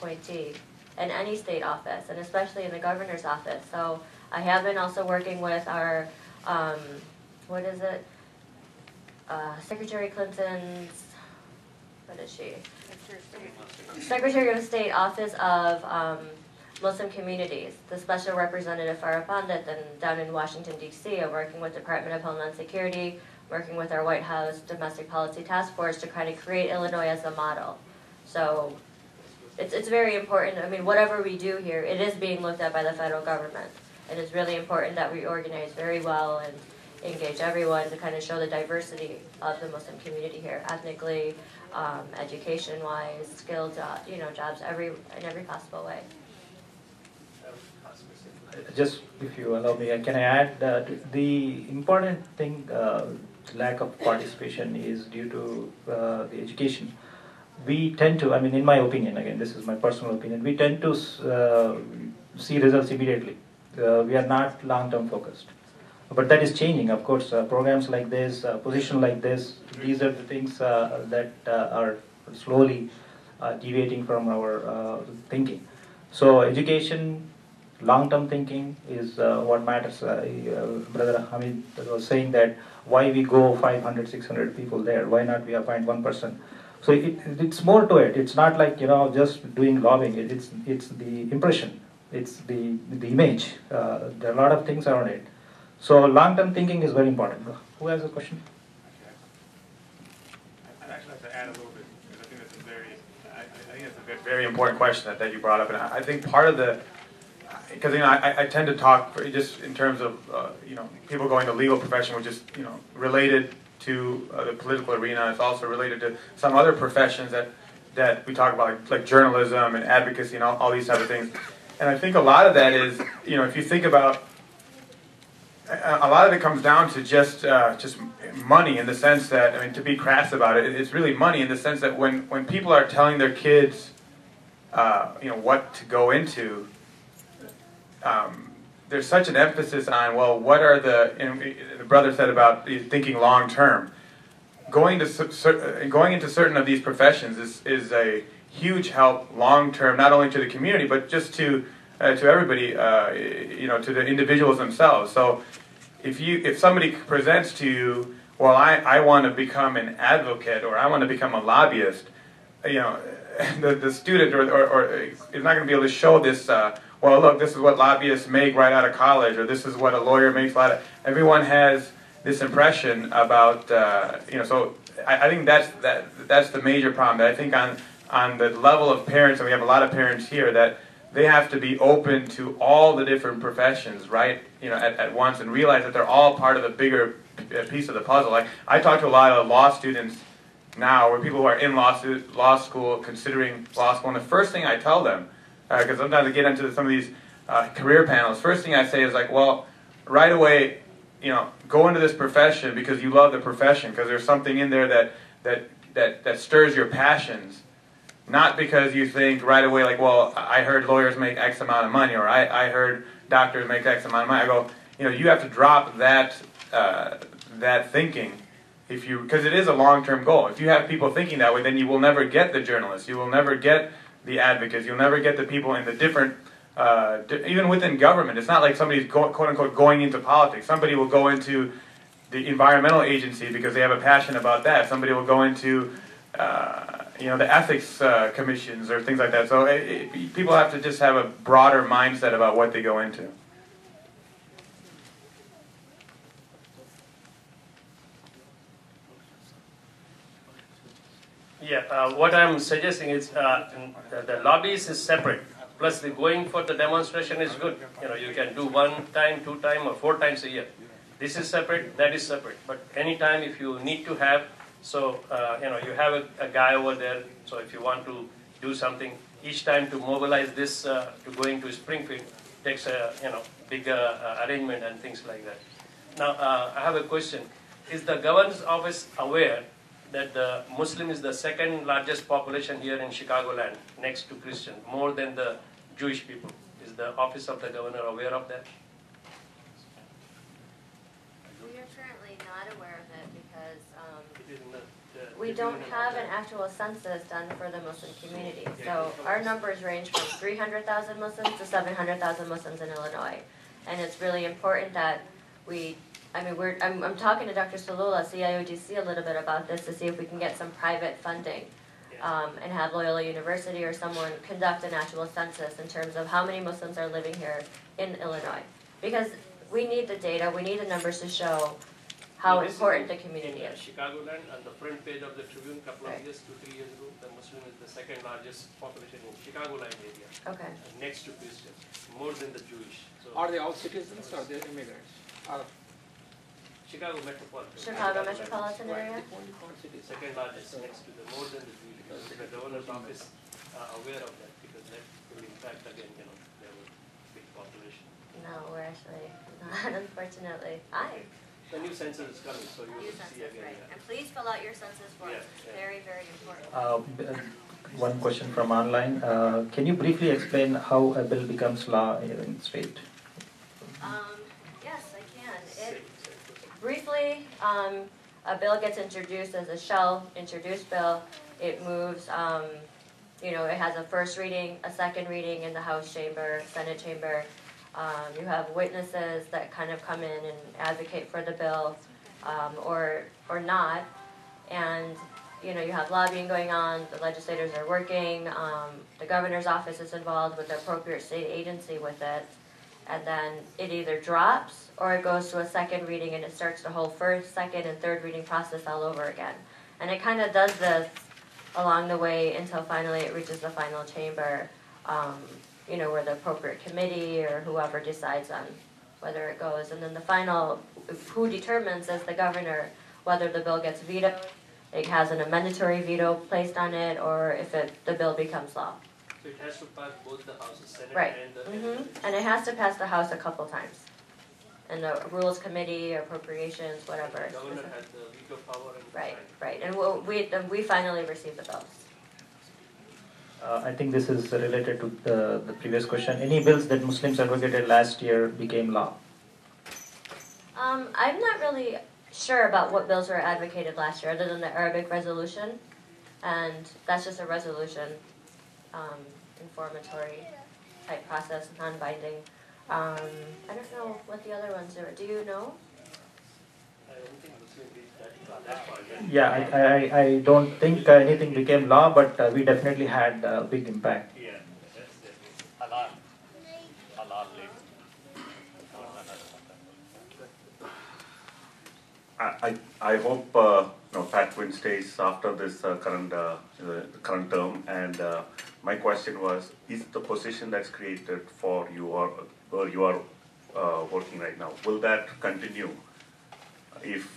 appointee in any state office, and especially in the governor's office. So I have been also working with our, what is it? Secretary Clinton's, what is she? Secretary of State Office of Muslim Communities, the Special Representative Farah Pandit, and down in Washington, D.C., are working with Department of Homeland Security, working with our White House Domestic Policy Task Force to kind of create Illinois as a model. So it's very important. I mean, whatever we do here, it is being looked at by the federal government. And it's really important that we organize very well and engage everyone to kind of show the diversity of the Muslim community here, ethnically, education-wise, skilled, jobs, in every possible way. Just if you allow me, can I add the important thing, lack of participation is due to the education. We tend to, I mean, in my opinion, again, this is my personal opinion, we tend to see results immediately. We are not long-term focused. But that is changing, of course. Programs like this, position like this, these are the things that are slowly deviating from our thinking. So education, long-term thinking is what matters. Brother Hamid was saying that why we go 500, 600 people there, why not we appoint one person? So it's more to it. It's not like, just doing lobbying. It's the impression. It's the image. There are a lot of things around it. So long-term thinking is very important. Who has a question? I'd actually like to add a little bit, because I think that's a very important question that you brought up. And I think part of the, because I tend to talk just in terms of people going to legal profession, which is related to the political arena. It's also related to some other professions that we talk about, like journalism and advocacy and all these type of things. And I think a lot of that is, if you think about, a lot of it comes down to just money, in the sense that, I mean, to be crass about it, it's really money in the sense that when people are telling their kids, what to go into, there's such an emphasis on, well, what are the brother said about thinking long term. Going into certain of these professions is a huge help long term, not only to the community but just to everybody, to the individuals themselves. So if somebody presents to you, well, I want to become an advocate, or I want to become a lobbyist, the student or is not going to be able to show this. Well, look, this is what lobbyists make right out of college, or this is what a lawyer makes right out. Everyone has this impression about, So I think that's the major problem. That I think on the level of parents, and we have a lot of parents here, that they have to be open to all the different professions, right? At once, and realize that they're all part of the bigger piece of the puzzle. Like, I talk to a lot of law students now, or people who are in law school, considering law school, and the first thing I tell them, because sometimes I get into some of these career panels, first thing I say is like, well, right away, go into this profession because you love the profession, because there's something in there that stirs your passions. Not because you think right away, like, well, I heard lawyers make X amount of money, or I heard doctors make X amount of money. I go, you have to drop that thinking, because it is a long-term goal. If you have people thinking that way, then you will never get the journalists, you will never get the advocates, you'll never get the people in the different, even within government. It's not like somebody's quote-unquote going into politics. Somebody will go into the environmental agency because they have a passion about that. Somebody will go into the ethics commissions or things like that. So people have to just have a broader mindset about what they go into. Yeah, what I'm suggesting is the lobbies is separate. Plus, the going for the demonstration is good. You can do 1 time, 2 times, or 4 times a year. This is separate, that is separate. But anytime if you need to have, so you have a guy over there. So if you want to do something, each time to mobilize this to going to Springfield takes a big arrangement and things like that. Now I have a question: is the governor's office aware that the Muslim is the second largest population here in Chicagoland, next to Christian, more than the Jewish people? Is the office of the governor aware of that? We are currently not aware of it because It is in the we don't have an actual census done for the Muslim community. So our numbers range from 300,000 Muslims to 700,000 Muslims in Illinois. And it's really important that I'm talking to Dr. Salula, CIOGC, a little bit about this to see if we can get some private funding and have Loyola University or someone conduct an actual census in terms of how many Muslims are living here in Illinois. Because we need the data, we need the numbers to show how important the community is. Chicagoland, on the front page of the Tribune, couple of years, 2-3 years ago, the Muslim is the second largest population in Chicagoland area. Okay. Next to Christian, more than the Jewish. So Are they all citizens or they're immigrants? Chicago metropolitan. Chicago metropolitan area? Second largest, next to the more than the Jewish. Because the governor's office aware of that because that will impact again, they have a big population. No, we're actually not, unfortunately. The new census is coming, so you will see again. Right. And please fill out your census forms. Yeah. Very, very important. One question from online. Can you briefly explain how a bill becomes law in the state? Yes, I can. Briefly, a bill gets introduced as a shell introduced bill. It moves, it has a first reading, a second reading in the House chamber, Senate chamber. You have witnesses that kind of come in and advocate for the bill, or not. And, you have lobbying going on, the legislators are working, the governor's office is involved with the appropriate state agency with it. And then it either drops or it goes to a second reading and it starts the whole first, second, and third reading process all over again. And it kind of does this along the way until finally it reaches the final chamber, where the appropriate committee or whoever decides on whether it goes. And then the final, who determines is the governor whether the bill gets vetoed, it has an amendatory veto placed on it, or if the bill becomes law. So it has to pass both the House, Senate, Right. and the... And it has to pass the House a couple times. And the Rules Committee, Appropriations, whatever. The governor has the veto power. And Right. And we finally received the bills. I think this is related to the previous question. Any bills that Muslims advocated last year became law? I'm not really sure about what bills were advocated last year, other than the Arabic resolution. And that's just a resolution, informatory type process, non-binding. I don't know what the other ones are. Do you know? I don't think Muslim did that part. Yeah, I don't think anything became law, but we definitely had a big impact. Yeah, that's definitely. Halal I hope Pat Quinn stays after this current term. And my question was: is the position that's created for you or where you are working right now, will that continue if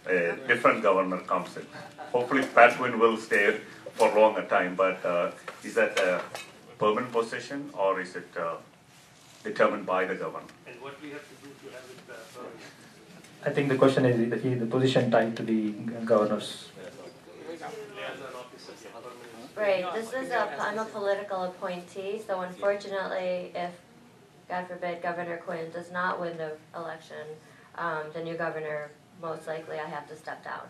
a different governor comes in? Hopefully, Pat Quinn will stay for a longer time. But is that a permanent position or is it determined by the governor? And what we have to do to have it permanent? I think the question is the position tied to the governor's. Right. I'm a political appointee, so unfortunately, if, God forbid, Governor Quinn does not win the election, the new governor, most likely I have to step down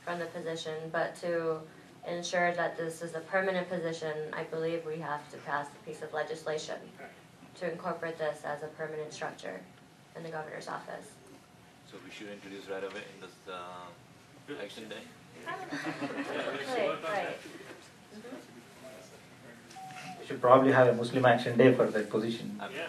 from the position. But to ensure that this is a permanent position, I believe we have to pass a piece of legislation to incorporate this as a permanent structure in the governor's office. So we should introduce right away in this action day? Right. We should probably have a Muslim Action Day for that position. Yeah.